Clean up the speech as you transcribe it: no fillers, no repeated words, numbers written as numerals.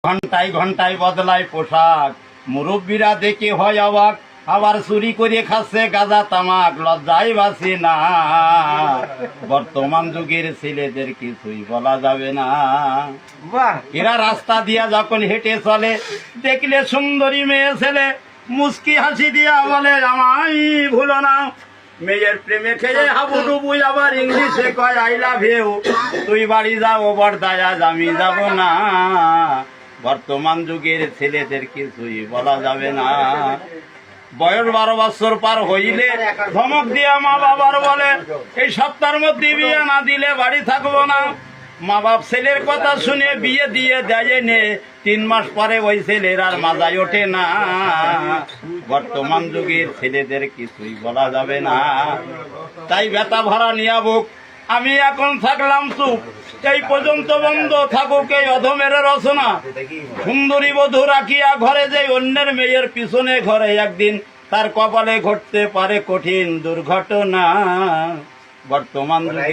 ঘন্টায় ঘন্টায় বদলায় পোশাক, মুরব্বীরা দেখে হয় অবাক, আবার চুরি করে খাচ্ছে গাঁজা তামাক, লজ্জায় বাঁচি না। বর্তমান যুগের ছেলেদের কিছুই বলা যাবে না। এরা রাস্তা দিয়া যখন হেঁটে চলে, দেখলে সুন্দরী মেয়ে ছেলে মুস্কি হাসি দিয়া বলে আমায় ভুলো না। মেয়ের প্রেমে খেয়ে হাবুডুবু, আবার ইংলিশে কয় আই লাভ ইউ। তুই বাড়ি যাও বর্দায়, আজ আমি যাব না। বর্তমান যুগের ছেলেদের কিছুই বলা যাবে না। বয়স 12 বছর পার হইলে ধমক দিয়া মা বাবার বলে এই সপ্তাহের মধ্যে বিয়ে না দিলে বাড়ি থাকবো না। মা বাপ ছেলের কথা শুনে বিয়ে দিয়ে দেয় নে, 3 মাস পরে ওই ছেলের আর মাথায় ওঠে না। বর্তমান যুগের ছেলেদের কিছুই বলা যাবে না। তাই ব্যথা ভরা নিয়া বুক, আমি এখন থাকলাম চুপ, এই পর্যন্ত বন্ধ থাকুক এই অধমের রচনা। সুন্দরী বধূ রাখিয়া ঘরে যে অন্যের মেয়ের পিছনে ঘরে, একদিন তার কপালে ঘটতে পারে কঠিন দুর্ঘটনা। বর্তমান যুগের